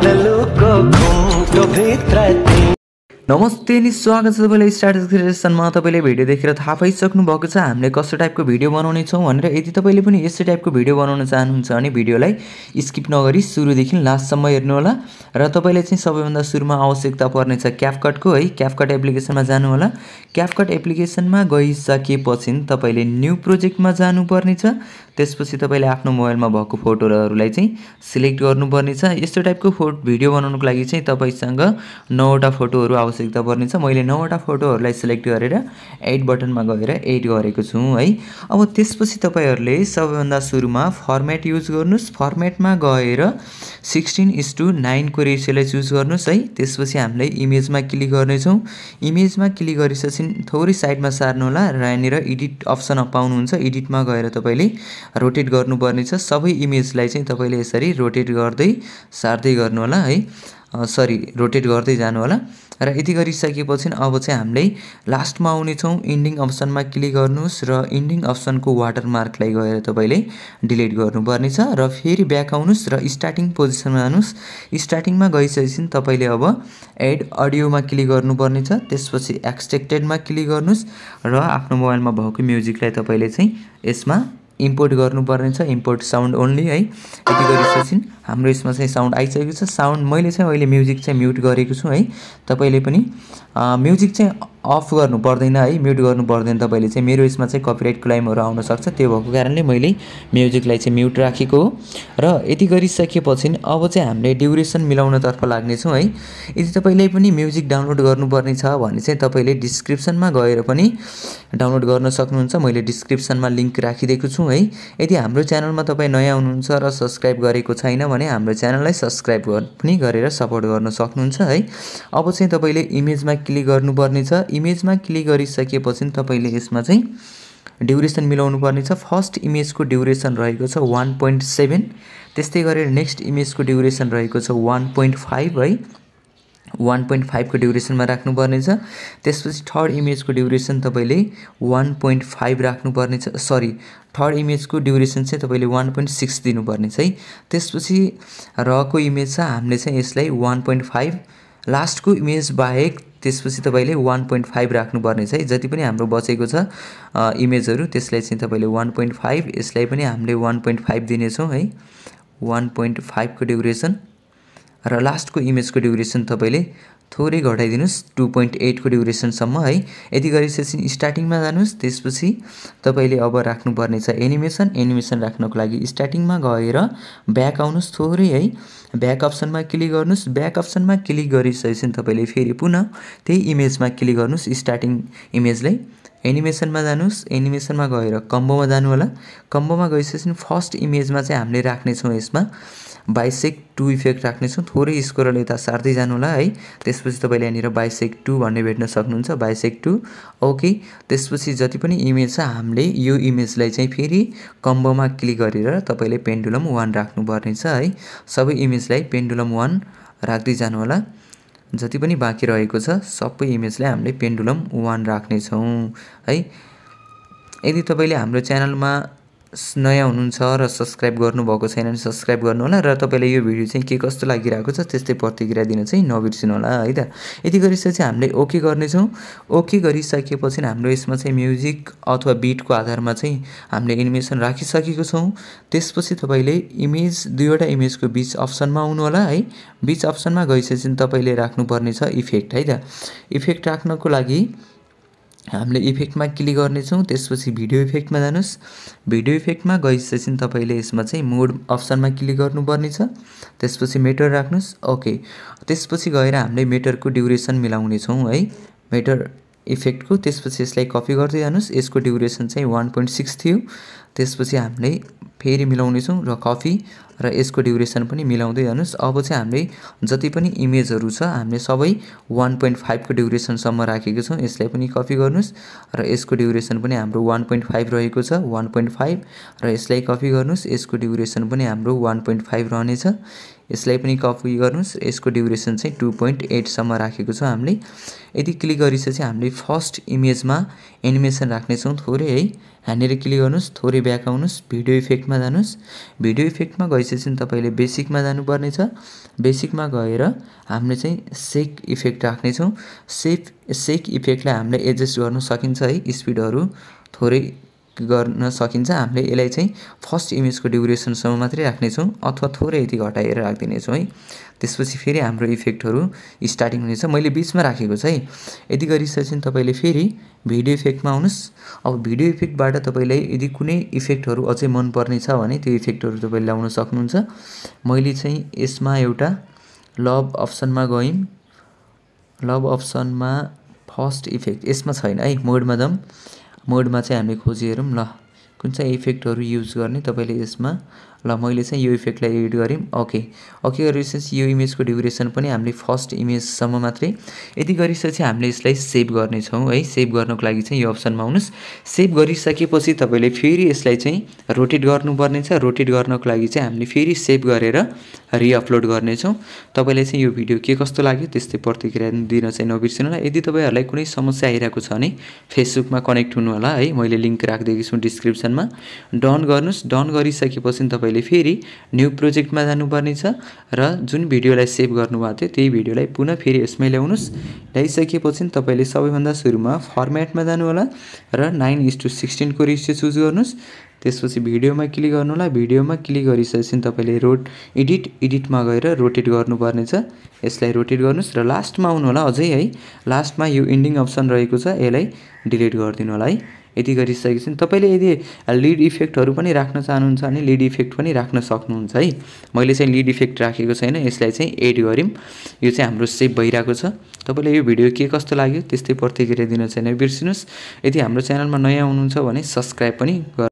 बादलुको घुम्टो भित्र नमस्ते नि स्वागत छ तपाईलाई स्टार्टस क्रिएसनमा। तपाईले भिडियो देखेर थाहा पाइसक्नु भएको छ हामीले कस्तो टाइपको भिडियो बनाउने छौं भनेर। यदि तपाईले पनि यस्तै टाइपको भिडियो बनाउन चाहनुहुन्छ भने भिडियोलाई स्किप नगरी सुरुदेखि लास्टसम्म हेर्नु होला। र तपाईले चाहिँ सबैभन्दा सुरुमा आवश्यकता पर्नेछ क्यापकटको है। क्यापकट एप्लिकेसनमा जानु होला। क्यापकट एप्लिकेसनमा गइसकेपछि तपाईले न्यू प्रोजेक्टमा जानु पर्नेछ। त्यसपछि तपाईले आफ्नो मोबाइलमा भएको फोटोहरुलाई चाहिँ सिलेक्ट गर्नुपर्नेछ। यस्तो टाइपको भिडियो बनाउनको लागि चाहिँ तपाईसँग 9 वटा फोटोहरु आवश्यकता पर्नेछ। मैले 9 वटा फोटोहरुलाई सिलेक्ट गरेर एड बटनमा गएर एड गरेको छु है। अब त्यसपछि तपाईहरुले सबैभन्दा सुरुमा फर्मेट युज गर्नुस्। फर्मेटमा गएर 16:9 को रेशियोलाई चुज गर्नुस् है। त्यसपछि हामीले इमेजमा क्लिक गर्ने छौं। इमेजमा क्लिक गरिसकेपछि थोरै साइडमा सार्नु होला र यहाँनिर एडिट अप्सन पाउनुहुन्छ। एडिटमा गएर तपाईले रोटेट गर्नुपर्नेछ। सबै इमेजलाई चाहिँ तपाईले यसरी रोटेट गर्दै सार्दै गर्नु होला है। रोटेट गर्दै जानु होला। र यति गरिसकेपछि अब चाहिँ हामीले लास्टमा आउने छौं। एन्डिङ अप्सनमा क्लिक गर्नुस् र एन्डिङ अप्सनको वाटरमार्कलाई गएर तपाईले डिलिट गर्नुपर्नेछ र फेरि ब्याक आउनुस् र स्टार्टिङ पोजिसनमा जानुस्। स्टार्टिङमा गइसकेपछि तपाईले अब एड अडियोमा क्लिक गर्नुपर्नेछ। त्यसपछि एक्सट्र्याक्टेडमा क्लिक गर्नुस् र आफ्नो मोबाइलमा भएको म्युजिकलाई तपाईले चाहिँ यसमा इम्पोर्ट गर्नुपर्नेछ। इम्पोर्ट साउन्ड ओन्ली है। यति गरिसकेपछि हाम्रो यसमा चाहिँ साउन्ड आइसकेको छ। साउन्ड मैले चाहिँ अहिले म्युजिक चाहिँ म्युट गरेको छु है। तपाईले पनि म्युजिक चाहिँ अफ गर्नु पर्दैन है, म्युट गर्नु पर्दैन। तपाईले चाहिँ मेरो यसमा चाहिँ कपिराइट क्लेमहरु आउन सक्छ, त्यो भएको कारणले मैले म्युजिकलाई चाहिँ म्युट राखेको हो। र यति गरिसकेपछि अब चाहिँ हामीले ड्युरेसन मिलाउनतर्फ लाग्ने छौं है। यदि तपाईले पनि म्युजिक डाउनलोड गर्नुपर्ने छ भने चाहिँ तपाईले डिस्क्रिप्सनमा गएर पनि डाउनलोड गर्न सक्नुहुन्छ। मैले डिस्क्रिप्सनमा लिंक राखिदिएको छु है। यदि हाम्रो च्यानलमा तपाई नयाँ हुनुहुन्छ र सब्स्क्राइब गरेको छैन भने हाम्रो च्यानललाई सब्स्क्राइब पनि गरेर सपोर्ट गर्न सक्नुहुन्छ है। अब चाहिँ तपाईले इमेजमा क्लिक गर्नुपर्ने छ। इमेजमा क्लिक गरिसकेपछि तपाईले यसमा चाहिँ ड्युरेसन मिलाउनु पर्नेछ। फर्स्ट इमेजको ड्युरेसन रहेको छ 1.7। त्यस्तै गरेर नेक्स्ट इमेजको ड्युरेसन रहेको छ 1.5 है। 1.5 को ड्युरेसनमा राख्नु पर्नेछ। त्यसपछि थर्ड इमेजको ड्युरेसन तपाईले 1.5 राख्नु पर्नेछ। थर्ड इमेजको ड्युरेसन चाहिँ तपाईले 1.6 दिनु पर्नेछ है। त्यसपछि रको इमेज छ हामीले चाहिँ यसलाई 1.5, लास्टको इमेज बाहेक त्यसपछि तपाईले 1.5 राख्नु पर्नेछ है। जति पनि हाम्रो बचेको छ इमेजहरु त्यसलाई चाहिँ तपाईले 1.5, यसलाई पनि हामीले 1.5 दिने छौं है। 1.5 को ड्युरेसन र लास्टको इमेजको ड्युरेसन तपाईले थोरै घटाइदिनुस् 2.8 को ड्युरेसन सम्म है। यदि गरिसकेपछि स्टार्टिङमा जानुस्। त्यसपछि तपाईले अब राख्नु पर्ने छ एनिमेसन। एनिमेसन राख्नको लागि स्टार्टिङमा गएर ब्याक आउनुस् थोरै है। ब्याक अप्सनमा क्लिक गर्नुस्। ब्याक अप्सनमा क्लिक गरिसकेपछि तपाईले फेरि पुनः त्यही इमेजमा क्लिक गर्नुस्। स्टार्टिङ इमेजलाई एनिमेसनमा जानुस्। एनिमेसनमा गएर कम्बोमा जानु होला। कम्बोमा गइसकेपछि फर्स्ट इमेजमा चाहिँ हामीले राख्ने छौं यसमा बाइसेक्ट 2 इफेक्ट राख्ने छौं। थोरै स्क्रोल यता सार्दै जानु होला है। त्यसपछि तपाईले यहाँनिर बाइसेक्ट 2 भन्ने भेट्न सक्नुहुन्छ। Bisect 2 okay. त्यसपछि जति पनि इमेज छ हामीले यो इमेजलाई चाहिँ फेरि कम्बोमा क्लिक गरेर तपाईले पेन्डुलम 1 राख्नु पर्नेछ है। सबै इमेजलाई पेन्डुलम 1 राख्दै जानु होला। जति पनि बाँकी रहेको छ सबै इमेजलाई हामीले पेन्डुलम 1 राख्ने छौं है। यदि तपाईले हाम्रो च्यानलमा नयाँ हुनुहुन्छ र सब्स्क्राइब गर्नुभएको छैन भने सब्स्क्राइब गर्नु होला। र तपाईलाई यो भिडियो चाहिँ के कस्तो लागिरहेको छ त्यस्तै प्रतिक्रिया दिन चाहिँ नबिर्सिनु होला है त। यति गरिसकेपछि हामीले ओके गर्ने छौं। ओके गरिसकेपछि हाम्रो यसमा चाहिँ म्युजिक अथवा बीटको आधारमा चाहिँ हामीले एनिमेसन राखिसकेको छौं। त्यसपछि तपाईले इमेज 2 वटा इमेजको बीच अप्सनमा आउनु होला है। बीच अप्सनमा गइसकेपछि तपाईले राख्नु पर्ने छ इफेक्ट है त। इफेक्ट राख्नको लागि हामीले इफेक्टमा क्लिक गर्ने छौं। त्यसपछि भिडियो इफेक्टमा जानुस्। भिडियो इफेक्टमा गइसकेपछि तपाईले यसमा चाहिँ मोड अप्सनमा क्लिक गर्नुपर्ने छ। त्यसपछि मेटर राख्नुस् ओके। त्यसपछि गएर हामीले मेटरको ड्युरेसन मिलाउने छौं है। मेटर इफेक्टको त्यसपछि यसलाई कपी गर्दै जानुस्। यसको ड्युरेसन चाहिँ 1.6 थियो। त्यसपछि हामीले फेरि मिलाउने छौं र कपी र यसको ड्युरेसन पनि मिलाउँदै जानुस्। अब चाहिँ हामीले जति पनि इमेजहरु छ हामीले सबै 1.5 को ड्युरेसन सम्म राखेको छौं। यसलाई पनि कपी गर्नुस् र यसको ड्युरेसन पनि हाम्रो 1.5 रहेको छ 1.5 र यसलाई कपी गर्नुस्। यसको ड्युरेसन पनि हाम्रो 1.5 रहनेछ। यसलाई पनि कपी गर्नुस्। यसको ड्युरेसन चाहिँ 2.8 सम्म राखेको छ हामीले। यदि क्लिक गरिसकेपछि हामीले फर्स्ट इमेजमा एनिमेसन राख्ने छौं थोरै है। यहाँनिर क्लिक गर्नुस्, थोरै ब्याक आउनुस्, भिडियो इफेक्टमा जानुस्। भिडियो इफेक्टमा गइसकेपछि तपाईले बेसिकमा जानुपर्ने छ। बेसिकमा गएर हामीले चाहिँ सेक इफेक्ट राख्नेछौँ। सेक इफेक्टलाई हामीले एडजस्ट गर्न सकिन्छ है, स्पिडहरू थोरै गर्न सकिन्छ। हामीले यसलाई चाहिँ फर्स्ट इमेजको ड्युरेसनसम्म मात्रै राख्नेछौँ अथवा थोरै यति घटाएर राखिदिनेछौँ है। त्यसपछि फेरि हाम्रो इफेक्टहरू स्टार्टिङ हुनेछ। मैले बिचमा राखेको छ है। यदि गरिसकेपछि तपाईले फेरि भिडियो इफेक्टमा आउनुस्। अब भिडियो इफेक्टबाट तपाईलाई यदि कुनै इफेक्टहरू अझै मनपर्ने छ भने त्यो इफेक्टहरू तपाईले ल्याउन सक्नुहुन्छ। मैले चाहिँ यसमा एउटा लभ अप्सनमा गयौँ। लभ अप्सनमा फर्स्ट इफेक्ट यसमा छैन है, मोडमा जाउँ। मोडमा चाहिँ हामीले खोजी हेरौँ। ल कुन चाहिँ इफेक्टहरू युज गर्ने तपाईले यसमा। ल मैले चाहिँ यो इफेक्टलाई एड गरेँ। ओके गरिसकेपछि यो इमेजको ड्युरेसन पनि हामीले फर्स्ट इमेजसम्म मात्रै। यदि गरिसकेपछि हामीले यसलाई सेभ गर्नेछौँ है। सेभ गर्नको लागि चाहिँ यो अप्सनमा आउनुहोस्। सेभ गरिसकेपछि तपाईले फेरि यसलाई चाहिँ रोटेट गर्नुपर्ने छ। रोटेट गर्नको लागि चाहिँ हामीले फेरि सेभ गरेर रिअपलोड गर्नेछौँ। तपाईले चाहिँ यो भिडियो के कस्तो लाग्यो त्यस्तै प्रतिक्रिया दिन चाहिँ नबिर्सिनु होला। यदि तपाईहरुलाई कुनै समस्या आइरहेको छ भने फेसबुकमा कनेक्ट हुनु होला है। मैले लिंक राखिदिएको छु डिस्क्रिप्सनमा। डन गर्नुस्। डन गरिसकेपछि तपाईले फेरि न्यू प्रोजेक्टमा जानुपर्ने छ र जुन भिडियोलाई सेभ गर्नुभएको थियो त्यही भिडियोलाई पुनः फेरि यसमै ल्याउनुस्। ल्याइसकेपछि तपाईले सबैभन्दा सुरुमा फर्मेटमा जानु होला र 9:16 को रेशियो चुज गर्नुस्। त्यसपछि भिडियोमा क्लिक गर्नु होला। भिडियोमा क्लिक गरिसकेपछि तपाईले एडिटमा गएर रोटेट गर्नुपर्ने छ। यसलाई रोटेट गर्नुस् र लास्टमा आउनु होला अझै है। लास्टमा यो एन्डिङ अप्सन रहेको छ, यसलाई डिलिट गरिदिनु होला है। यदि गरिसकेपछि तपाईले यदि लिड इफेक्टहरू पनि राख्न चाहनुहुन्छ भने लिड इफेक्ट पनि राख्न सक्नुहुन्छ है। मैले चाहिँ लिड इफेक्ट राखेको छैन, यसलाई चाहिँ एड गरौँ। यो चाहिँ हाम्रो सेभ भइरहेको छ। तपाईलाई यो भिडियो के कस्तो लाग्यो त्यस्तै प्रतिक्रिया दिन चाहिँ नबिर्सिनुस्। यदि हाम्रो च्यानलमा नयाँ हुनुहुन्छ भने सब्स्क्राइब पनि